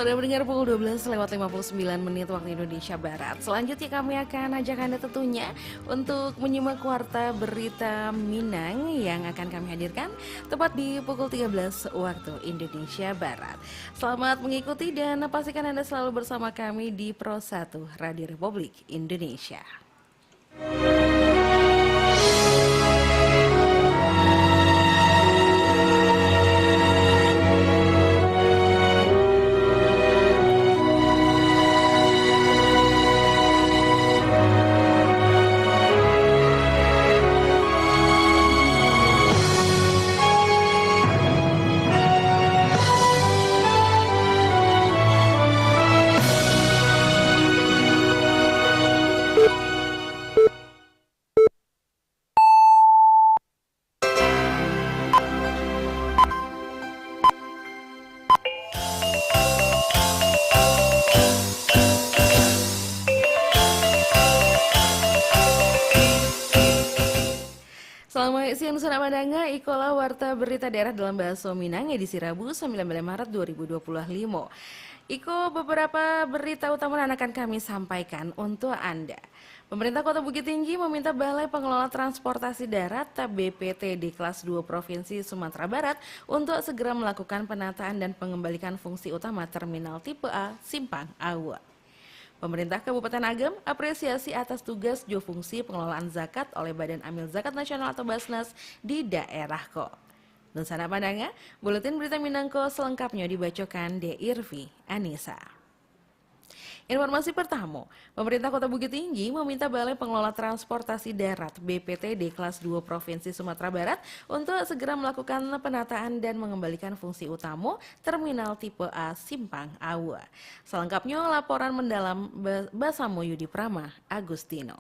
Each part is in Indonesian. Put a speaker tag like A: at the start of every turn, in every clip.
A: Anda mendengar pukul 12:59 waktu Indonesia Barat. Selanjutnya kami akan ajak Anda tentunya untuk menyimak warta berita Minang yang akan kami hadirkan tepat di pukul 13 waktu Indonesia Barat. Selamat mengikuti dan pastikan Anda selalu bersama kami di Pro 1 Radio Republik Indonesia. Selamat siang Nusantara Madanga, ikola warta berita daerah dalam bahasa Minang edisi Rabu 19 Maret 2025. Iko beberapa berita utama yang akan kami sampaikan untuk Anda. Pemerintah Kota Bukit Tinggi meminta Balai Pengelola Transportasi Darat BPTD kelas 2 Provinsi Sumatera Barat untuk segera melakukan penataan dan pengembalikan fungsi utama terminal tipe A Simpang Awa. Pemerintah Kabupaten Agam apresiasi atas tugas fungsi pengelolaan zakat oleh Badan Amil Zakat Nasional atau Basnas di daerah Ko. Nusantara Padanga, Buletin Berita Minangko selengkapnya dibacakan De Irvi Anissa. Informasi pertama, pemerintah Kota Bukit Tinggi meminta Balai Pengelola Transportasi Darat BPTD kelas 2 Provinsi Sumatera Barat untuk segera melakukan penataan dan mengembalikan fungsi utama terminal tipe A Simpang Awa. Selengkapnya laporan mendalam Basamo Yudi Prama Agustino.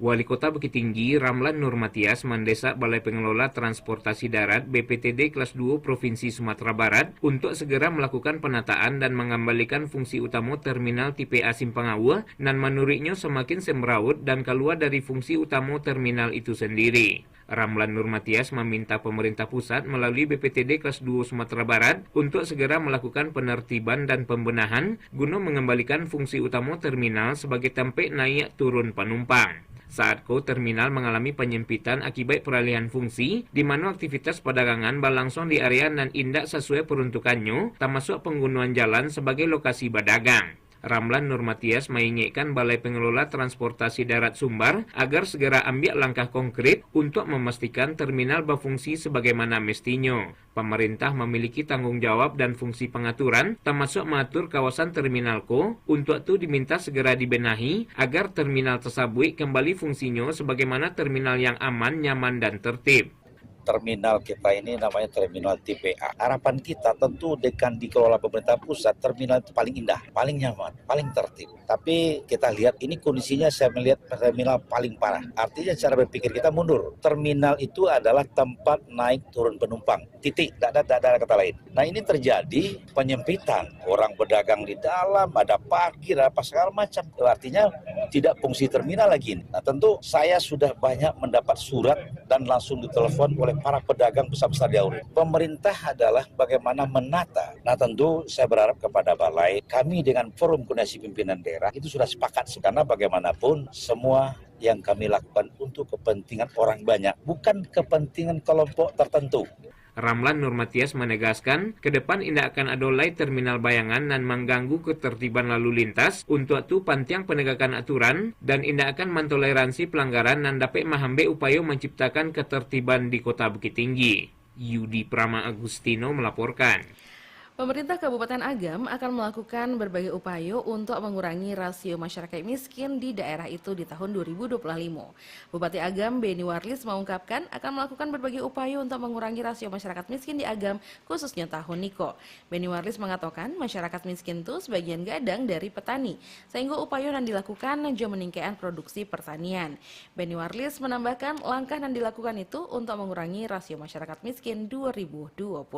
B: Wali Kota Bukit Tinggi Ramlan Nurmatias mendesak Balai Pengelola Transportasi Darat BPTD kelas 2 Provinsi Sumatera Barat untuk segera melakukan penataan dan mengembalikan fungsi utama terminal tipe A Simpang Awa dan menurutnya semakin semrawut dan keluar dari fungsi utama terminal itu sendiri. Ramlan Nurmatias meminta pemerintah pusat melalui BPTD kelas 2 Sumatera Barat untuk segera melakukan penertiban dan pembenahan guna mengembalikan fungsi utama terminal sebagai tempat naik turun penumpang. Saat terminal mengalami penyempitan akibat peralihan fungsi, di mana aktivitas perdagangan berlangsung di area dan indak sesuai peruntukannya, termasuk penggunaan jalan sebagai lokasi berdagang. Ramlan Nurmatias mengingatkan Balai Pengelola Transportasi Darat Sumbar agar segera ambil langkah konkret untuk memastikan terminal berfungsi sebagaimana mestinya. Pemerintah memiliki tanggung jawab dan fungsi pengaturan, termasuk mengatur kawasan terminal ko, untuk itu diminta segera dibenahi agar terminal tersebut kembali fungsinya sebagaimana terminal yang aman, nyaman, dan tertib.
C: Terminal kita ini namanya terminal tipe A. Harapan kita tentu dengan dikelola pemerintah pusat, terminal itu paling indah, paling nyaman, paling tertib. Tapi kita lihat ini kondisinya saya melihat terminal paling parah. Artinya cara berpikir kita mundur. Terminal itu adalah tempat naik turun penumpang. Titik, tidak ada kata lain. Nah ini terjadi penyempitan. Orang berdagang di dalam, ada parkir, apa segala macam. Artinya tidak fungsi terminal lagi. Nah tentu saya sudah banyak mendapat surat dan langsung ditelepon oleh para pedagang besar-besar di Auri. Pemerintah adalah bagaimana menata. Nah tentu saya berharap kepada Balai, kami dengan forum koordinasi pimpinan daerah itu sudah sepakat. Karena bagaimanapun semua yang kami lakukan untuk kepentingan orang banyak, bukan kepentingan kelompok tertentu.
B: Ramlan Nurmatias menegaskan, ke depan tidak akan ada lagi terminal bayangan dan mengganggu ketertiban lalu lintas, untuk itu pantiang penegakan aturan dan tidak akan mentoleransi pelanggaran dan dapat menghambat upaya menciptakan ketertiban di Kota Bukit Tinggi. Yudi Prama Agustino melaporkan.
A: Pemerintah Kabupaten Agam akan melakukan berbagai upaya untuk mengurangi rasio masyarakat miskin di daerah itu di tahun 2025. Bupati Agam Beni Warlis mengungkapkan akan melakukan berbagai upaya untuk mengurangi rasio masyarakat miskin di Agam khususnya tahun Niko. Beni Warlis mengatakan masyarakat miskin itu sebagian gadang dari petani, sehingga upaya yang dilakukan juga meningkatkan produksi pertanian. Beni Warlis menambahkan langkah yang dilakukan itu untuk mengurangi rasio masyarakat miskin 2025.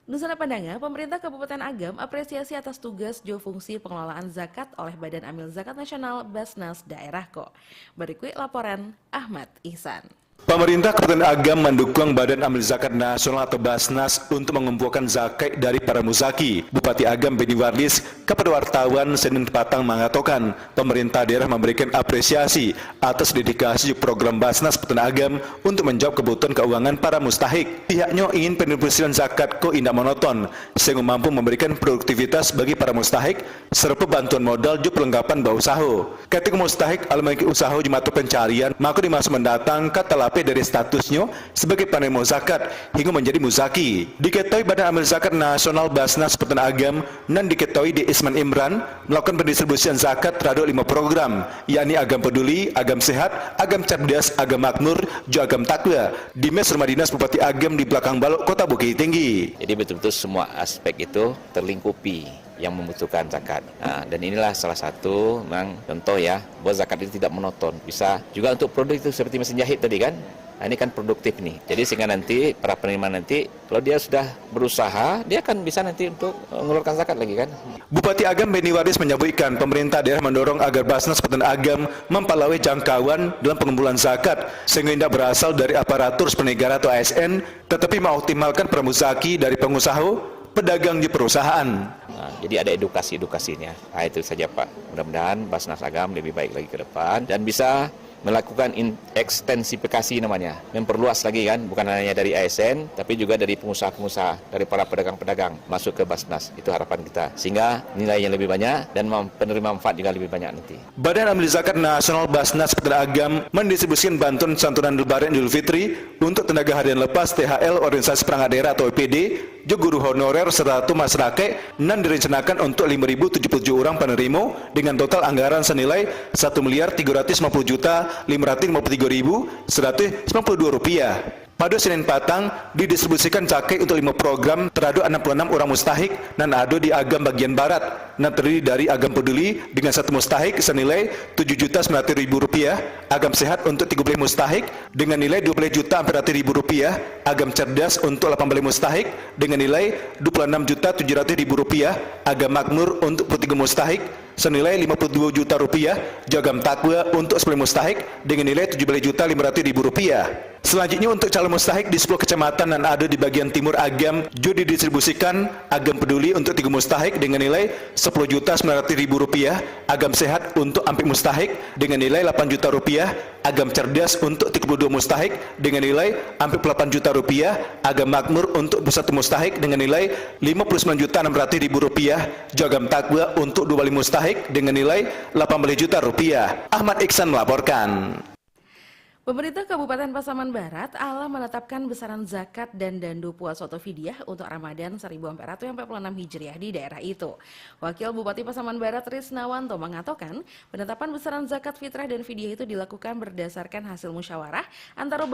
A: Nusantara Padanga, pemerintah Kabupaten Agam apresiasi atas tugas fungsi pengelolaan zakat oleh Badan Amil Zakat Nasional Basnas daerah Ko. Berikut laporan Ahmad Ihsan.
D: Pemerintah Kabupaten Agam mendukung Badan Amil Zakat Nasional atau Basnas untuk mengumpulkan zakat dari para muzaki. Bupati Agam Beni Warlis kepada wartawan Senin petang mengatakan pemerintah daerah memberikan apresiasi atas dedikasi program Basnas Kabupaten Agam untuk menjawab kebutuhan keuangan para mustahik. Pihaknya ingin pendistribusian zakat ko indah monoton sehingga mampu memberikan produktivitas bagi para mustahik serta bantuan modal juga perlengkapan berusaha. Ketika mustahik memiliki usaha jemaat pencarian, maka di masa mendatang kata lape dari statusnya sebagai penerima zakat hingga menjadi muzaki. Diketahui Badan Amil Zakat Nasional Basnas Kabupaten Agam dan diketahui di Isman Imran melakukan pendistribusian zakat terhadap 5 program, yakni Agam Peduli, Agam Sehat, Agam Cerdas, Agam Makmur, juga Agam Takwa di Mes Rumah Dinas Bupati Agam di belakang Balok Kota Bukit Tinggi.
E: Jadi betul-betul semua aspek itu terlingkupi yang membutuhkan zakat. Nah, dan inilah salah satu memang contoh ya, bahwa zakat itu tidak monoton. Bisa juga untuk produk itu seperti mesin jahit tadi kan. Nah, ini kan produktif nih. Jadi sehingga nanti para penerima nanti kalau dia sudah berusaha, dia akan bisa nanti untuk mengeluarkan zakat lagi kan.
D: Bupati Agam Beni Waris menyebutkan pemerintah daerah mendorong agar Basnas Kabupaten Agam mempalawai jangkauan dalam pengumpulan zakat sehingga tidak berasal dari aparatur penegara atau ASN, tetapi mengoptimalkan permuzaki dari pengusaha, pedagang di perusahaan.
E: Nah, jadi ada edukasinya. Nah, itu saja Pak. Mudah-mudahan Basnas Agam lebih baik lagi ke depan dan bisa melakukan ekstensifikasi namanya, memperluas lagi kan, bukan hanya dari ASN, tapi juga dari pengusaha-pengusaha, dari para pedagang-pedagang masuk ke Basnas. Itu harapan kita, sehingga nilai yang lebih banyak dan penerima manfaat juga lebih banyak nanti.
D: Badan Amil Zakat Nasional Basnas Kabupaten Agam mendistribusikan bantuan santunan Lebaran Idul Fitri untuk tenaga harian lepas THL Organisasi Perangkat Daerah atau OPD, juga guru honorer serta masyarakat dan direncanakan untuk 5.077 orang penerima dengan total anggaran senilai Rp1.353.192 pada Senin petang didistribusikan zakat untuk 5 program terhadap 66 orang mustahik dan ada di Agam bagian barat dan terdiri dari Agam Peduli dengan 1 mustahik senilai Rp7.900.000, Agam Sehat untuk 13 mustahik dengan nilai Rp12.400.000, Agam Cerdas untuk 18 mustahik dengan nilai Rp26.700.000, Agam Makmur untuk 23 mustahik senilai Rp52 juta, Agam Takwa untuk 10 mustahik dengan nilai Rp17.500.000. Selanjutnya untuk calon mustahik di 10 kecamatan dan ada di bagian timur Agam juga didistribusikan Agam Peduli untuk 3 mustahik dengan nilai Rp10.900.000, Agam Sehat untuk 4 mustahik dengan nilai Rp8 juta, Agam Cerdas untuk 32 mustahik dengan nilai Rp48 juta, Agam Makmur untuk 1 mustahik dengan nilai Rp59.600.000, Agam Takwa untuk 25 mustahik dengan nilai Rp18 juta. Ahmad Iksan melaporkan.
A: Pemerintah Kabupaten Pasaman Barat Allah menetapkan besaran zakat dan dandu puasa atau fidyah untuk Ramadan 1446 Hijriah di daerah itu. Wakil Bupati Pasaman Barat Risnawanto mengatakan penetapan besaran zakat fitrah dan fidyah itu dilakukan berdasarkan hasil musyawarah antara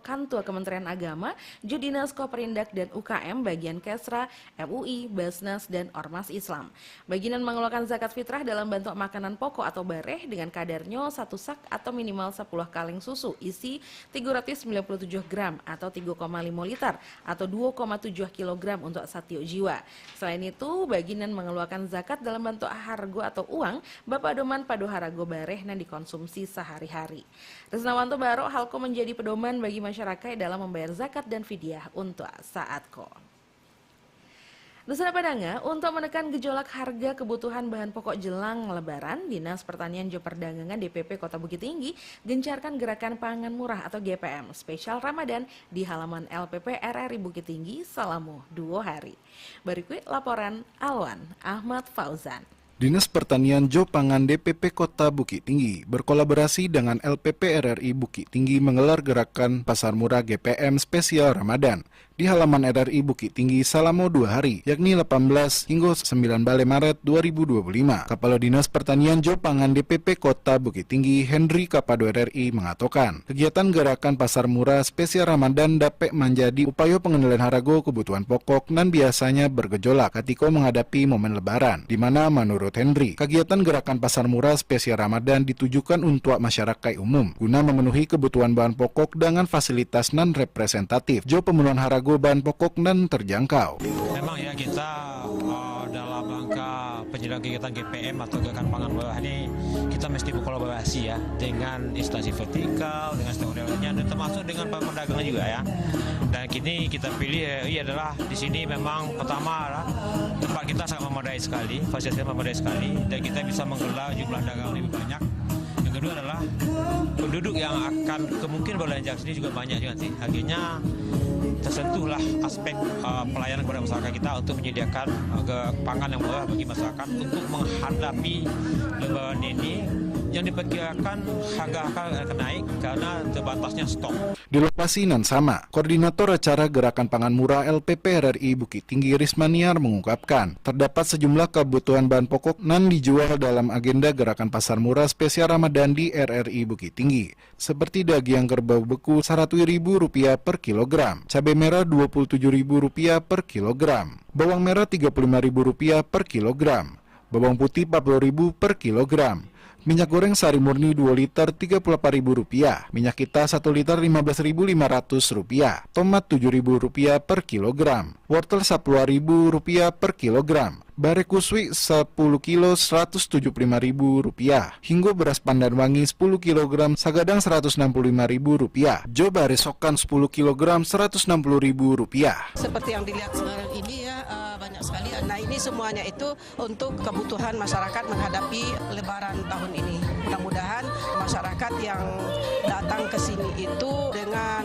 A: Kantor Kementerian Agama, Dinas Koperindak dan UKM bagian Kesra, MUI, Basnas dan Ormas Islam. Bagian mengeluarkan zakat fitrah dalam bentuk makanan pokok atau bareh dengan kadarnya 1 sak atau minimal 10 kaleng susu isi 397 gram atau 3,5 liter atau 2,7 kilogram untuk satu jiwa. Selain itu, bagian mengeluarkan zakat dalam bentuk hargo atau uang Bapak Doman Pado Harago bareh yang dikonsumsi sehari-hari. Risnawanto Barok halko menjadi pedoman bagi masyarakat dalam membayar zakat dan fidyah untuk saat ko. Nusana Padanga, untuk menekan gejolak harga kebutuhan bahan pokok jelang Lebaran, Dinas Pertanian dan Perdagangan DPP Kota Bukit Tinggi gencarkan gerakan pangan murah atau GPM spesial Ramadan di halaman LPP RRI Bukit Tinggi selama 2 hari. Berikut laporan Alwan Ahmad Fauzan.
F: Dinas Pertanian Jopangan DPP Kota Bukit Tinggi berkolaborasi dengan LPP RRI Bukit Tinggi menggelar gerakan Pasar Murah GPM Spesial Ramadan di halaman RRI Bukit Tinggi selama 2 hari, yakni 18 hingga 9 Maret 2025. Kepala Dinas Pertanian Jopangan DPP Kota Bukit Tinggi Henry Kapado RRI mengatakan, kegiatan gerakan Pasar Murah Spesial Ramadan dapat menjadi upaya pengendalian harga kebutuhan pokok dan biasanya bergejolak ketika menghadapi momen Lebaran, di mana menurut Henry, kegiatan gerakan Pasar Murah Spesial Ramadan ditujukan untuk masyarakat umum guna memenuhi kebutuhan bahan pokok dengan fasilitas non representatif, pemenuhan harga bahan pokok dan terjangkau.
G: Memang ya kita dalam rangka penyelenggaraan kegiatan GPM atau gerakan pangan murah ini kita kita mesti berkolaborasi ya dengan instansi vertikal, dengan stakeholder lainnya, dan termasuk dengan para pedagang juga ya. Dan kini kita pilih adalah di sini memang pertama adalah tempat kita sangat memadai sekali, fasilitasnya memadai sekali, dan kita bisa menggelar jumlah dagang lebih banyak. Yang kedua adalah penduduk yang akan kemungkinan belanja sini juga banyak juga nanti. Akhirnya tersentuhlah aspek pelayanan kepada masyarakat kita untuk menyediakan pangan yang murah bagi masyarakat untuk menghadapi Lebaran ini yang diperkirakan harga akan naik karena terbatasnya stok.
F: Di lokasi yang sama, Koordinator Acara Gerakan Pangan Murah LPP RRI Bukit Tinggi Rismaniar mengungkapkan, terdapat sejumlah kebutuhan bahan pokok nan dijual dalam agenda Gerakan Pasar Murah Spesial Ramadan di RRI Bukit Tinggi, seperti daging kerbau beku Rp100.000 per kilogram, cabai merah Rp27.000 per kilogram, bawang merah Rp35.000 per kilogram, bawang putih Rp40.000 per kilogram, minyak goreng sari murni 2 liter Rp38.000, minyak kita 1 liter Rp15.500, tomat Rp7.000 per kilogram, wortel Rp10.000 per kilogram, bare kuswi 10 kilo Rp175.000, hingga beras pandan wangi 10 kg sagadang Rp165.000, jo bare sokan 10 kg Rp160.000.
H: Seperti yang dilihat sekarang ini ya, banyak sekali. Nah ini semuanya itu untuk kebutuhan masyarakat menghadapi Lebaran tahun ini. Mudah-mudahan masyarakat yang datang ke sini itu dengan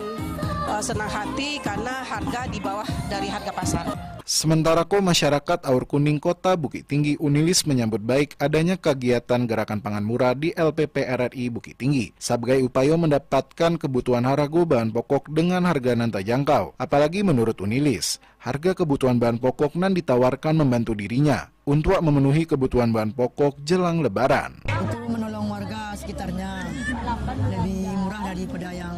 H: senang hati karena harga di bawah dari harga pasar.
F: Sementara masyarakat Aur Kuning Kota Bukit Tinggi Unilis menyambut baik adanya kegiatan Gerakan Pangan Murah di LPP RRI Bukit Tinggi sebagai upaya mendapatkan kebutuhan harga bahan pokok dengan harga nan terjangkau. Apalagi menurut Unilis, harga kebutuhan bahan pokok nan ditawarkan membantu dirinya untuk memenuhi kebutuhan bahan pokok jelang Lebaran.
I: Untuk menolong warga sekitarnya lebih murah daripada yang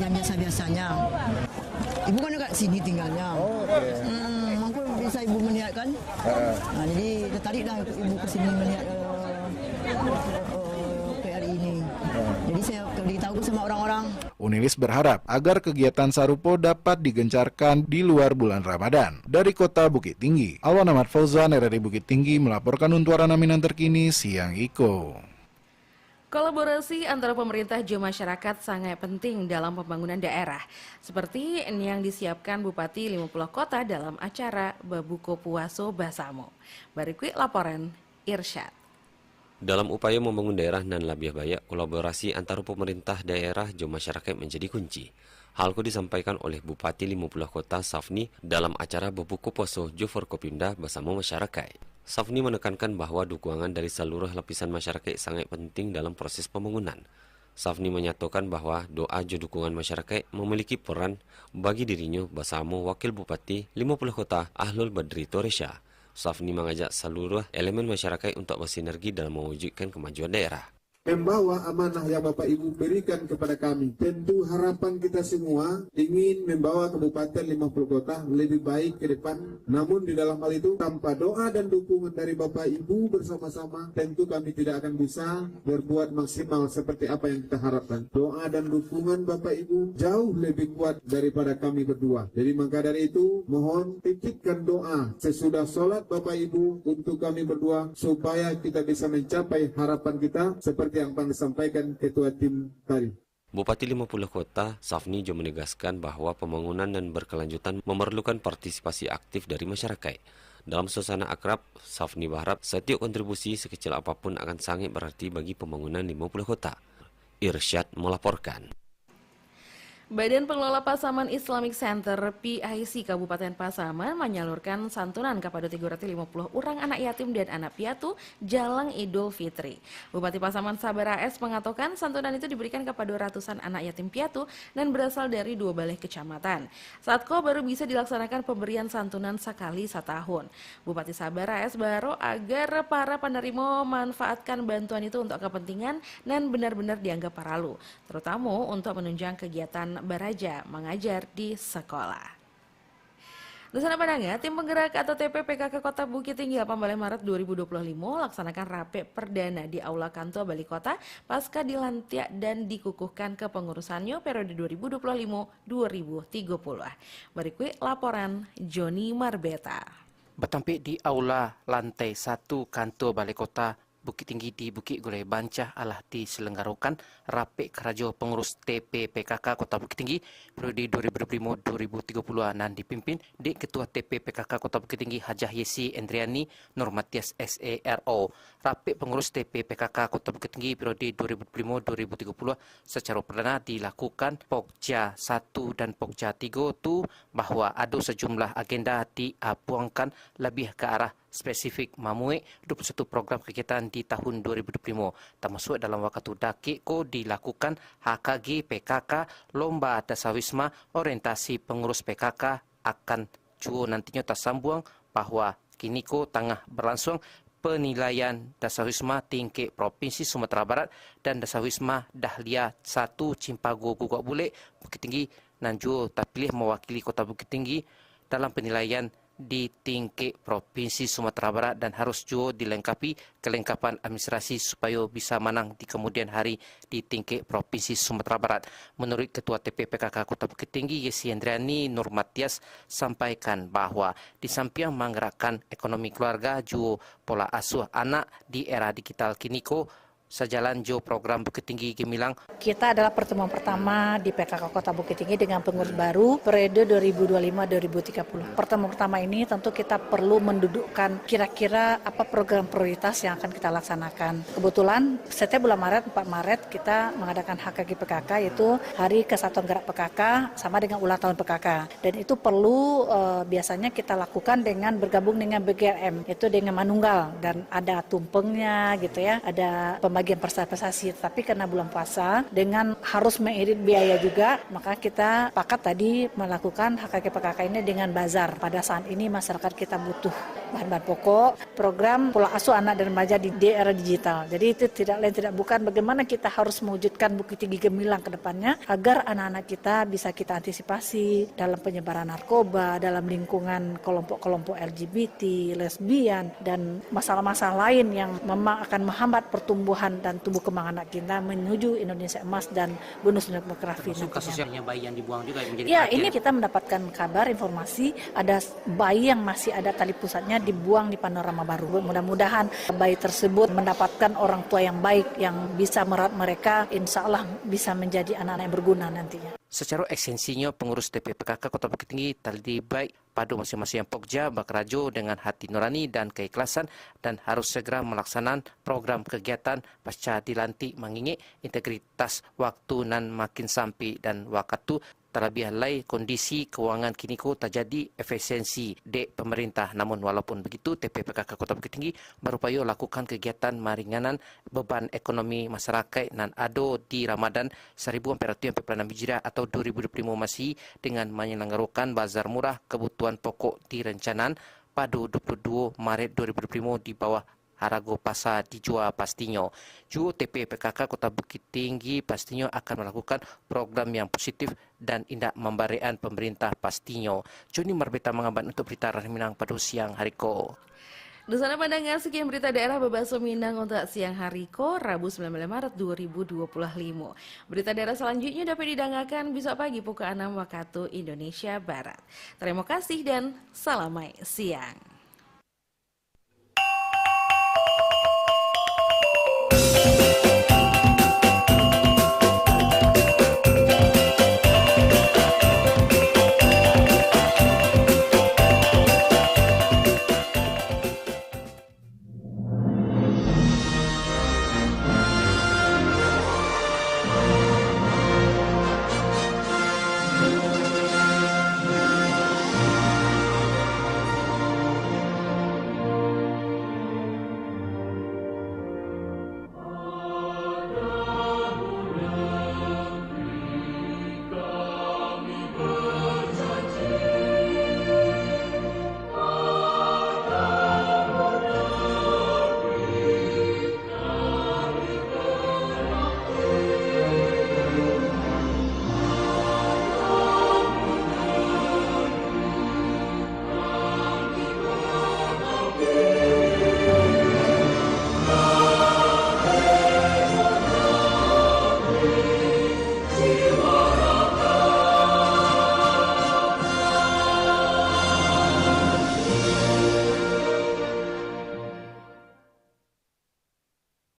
I: biasa-biasanya. Ibu kan dekat sini tinggalnya. Oh, okay. Mungkin bisa ibu melihat kan? Nah, jadi tertarik dah ibu ke sini melihat PRI ini. Jadi saya beritahu sama orang-orang.
F: Unilis berharap agar kegiatan sarupo dapat digencarkan di luar bulan Ramadan. Dari Kota Bukit Tinggi, Alwan Ahmad Fauzan, RRI Bukit Tinggi melaporkan untuk Ranaminang terkini Siang Iko.
A: Kolaborasi antara pemerintah dan masyarakat sangat penting dalam pembangunan daerah, seperti yang disiapkan Bupati 50 Kota dalam acara Babuko Puaso Basamo. Berikut laporan Irsyad.
J: Dalam upaya membangun daerah nan lebih baik, kolaborasi antara pemerintah daerah dan masyarakat menjadi kunci. Hal itu disampaikan oleh Bupati 50 Kota Safni dalam acara Babuko Puaso Jofor Kopimda bersama masyarakat. Safni menekankan bahwa dukungan dari seluruh lapisan masyarakat sangat penting dalam proses pembangunan. Safni menyatakan bahwa doa dan dukungan masyarakat memiliki peran bagi dirinya bersama Wakil Bupati 50 Kota Ahlul Badri Toresha. Safni mengajak seluruh elemen masyarakat untuk bersinergi dalam mewujudkan kemajuan daerah.
K: Membawa amanah yang Bapak Ibu berikan kepada kami. Tentu harapan kita semua ingin membawa Kabupaten 50 Kota lebih baik ke depan. Namun di dalam hal itu tanpa doa dan dukungan dari Bapak Ibu bersama-sama, tentu kami tidak akan bisa berbuat maksimal seperti apa yang kita harapkan. Doa dan dukungan Bapak Ibu jauh lebih kuat daripada kami berdua. Jadi maka dari itu mohon titipkan doa sesudah sholat Bapak Ibu untuk kami berdua supaya kita bisa mencapai harapan kita seperti yang pernah disampaikan Ketua Tim tadi.
J: Bupati 50 Kota Safni juga menegaskan bahwa pembangunan dan berkelanjutan memerlukan partisipasi aktif dari masyarakat. Dalam suasana akrab, Safni berharap setiap kontribusi sekecil apapun akan sangat berarti bagi pembangunan 50 kota. Irsyad melaporkan.
A: Badan Pengelola Pasaman Islamic Center PIC Kabupaten Pasaman menyalurkan santunan kepada 350 orang anak yatim dan anak piatu jelang Idul Fitri. Bupati Pasaman Sabar AS mengatakan santunan itu diberikan kepada ratusan anak yatim piatu dan berasal dari 2 balai kecamatan. Saat baru bisa dilaksanakan pemberian santunan sekali setahun. Bupati Sabar AS baru agar para penerima memanfaatkan bantuan itu untuk kepentingan dan benar-benar dianggap paralu, terutama untuk menunjang kegiatan beraja mengajar di sekolah. Dasana Padanga, tim penggerak atau TPPKK Kota Bukit Tinggi 18 Maret 2025 laksanakan rape perdana di Aula Kantor Balai Kota pasca dilantik dan dikukuhkan kepengurusannya periode 2025-2030. Berikut laporan Joni Marbeta.
L: Bertampik di Aula Lantai 1 Kantor Balai Kota Bukit Tinggi di Bukit Gulai Bancah alah diselenggarakan Rapik Kerajo Pengurus TPPKK Kota Bukit Tinggi periode 2025-2030 dan dipimpin di Ketua TPPKK Kota Bukit Tinggi Hajah Yesi Endriani Nurmatias SARO. Rapik Pengurus TPPKK Kota Bukit Tinggi periode 2025-2030 secara perdana dilakukan Pokja 1 dan Pokja 3 tu bahwa ada sejumlah agenda diapuangkan lebih ke arah spesifik memuai 21 program kegiatan di tahun 2025 termasuk dalam waktu dakik ko dilakukan HKG PKK Lomba Dasawisma orientasi pengurus PKK akan cuo nantinya tersambung bahwa kini ko tengah berlangsung penilaian Dasawisma tingkat Provinsi Sumatera Barat dan Dasawisma Dahlia 1 Cimpago Gugak Bule Bukit Tinggi dan juga terpilih mewakili Kota Bukit Tinggi dalam penilaian di tingkat Provinsi Sumatera Barat dan harus juga dilengkapi kelengkapan administrasi supaya bisa menang di kemudian hari di tingkat Provinsi Sumatera Barat. Menurut Ketua TPPKK Kota Bukit Tinggi Yesi Andriani Nurmatias sampaikan bahwa di samping menggerakkan ekonomi keluarga juga pola asuh anak di era digital kini ko sejalan jo program Bukit Tinggi Gemilang.
M: Kita adalah pertemuan pertama di PKK Kota Bukit Tinggi dengan pengurus baru periode 2025-2030. Pertemuan pertama ini tentu kita perlu mendudukkan kira-kira apa program prioritas yang akan kita laksanakan. Kebetulan setiap bulan Maret, 4 Maret kita mengadakan HKG PKK yaitu Hari Kesatuan Gerak PKK sama dengan ulang tahun PKK. Dan itu perlu biasanya kita lakukan dengan bergabung dengan BGRM, itu dengan manunggal dan ada tumpengnya gitu ya, ada pembagian prestasi, tapi karena bulan puasa dengan harus mengirit biaya juga, maka kita sepakat tadi melakukan HKG PKK ini dengan bazar. Pada saat ini masyarakat kita butuh bahan-bahan pokok, program pola asuh anak dan remaja di era digital. Jadi itu tidak lain tidak bukan bagaimana kita harus mewujudkan Bukit Tinggi Gemilang ke depannya agar anak-anak kita bisa kita antisipasi dalam penyebaran narkoba, dalam lingkungan kelompok-kelompok LGBT, lesbian, dan masalah-masalah lain yang memang akan menghambat pertumbuhan dan tumbuh kembang anak kita menuju Indonesia emas dan bonus demografi.
L: Kasus yang bayi yang dibuang juga menjadi
M: ya, ini kita mendapatkan kabar informasi ada bayi yang masih ada tali pusatnya dibuang di Panorama Baru. Mudah-mudahan bayi tersebut mendapatkan orang tua yang baik yang bisa merawat mereka, insya Allah bisa menjadi anak-anak yang berguna nantinya.
L: Secara ekstensinya pengurus TPPKK Kota Bukit Tinggi tadi baik pada masing-masing Pokja bekerja dengan hati nurani dan keikhlasan dan harus segera melaksanakan program kegiatan pasca dilantik mengingat integritas waktu nan makin sampai dan waktu terlebih lagi kondisi keuangan kini ko terjadi efisiensi di pemerintah. Namun walaupun begitu TPPKK Kota Bukit Tinggi berupaya lakukan kegiatan meringanan beban ekonomi masyarakat dan ado di Ramadan 1446 Hijriah atau 2025 masih dengan menyelenggarakan bazar murah kebutuhan pokok direncanaan pada 22 Maret 2025 di bawah Harago Pasar dijual pastinya. Juga TPPKK Kota Bukit Tinggi pastinya akan melakukan program yang positif dan indak memberikan pemerintah pastinya. Joni Marbeta mengamban untuk berita Rakyat Minang pada siang hari ko.
A: Di sana pandangan sekian berita daerah Bebaso Minang untuk siang hari ko, Rabu 19 Maret 2025. Berita daerah selanjutnya dapat didengarkan besok pagi pukul 6 waktu Indonesia Barat. Terima kasih dan salamai siang.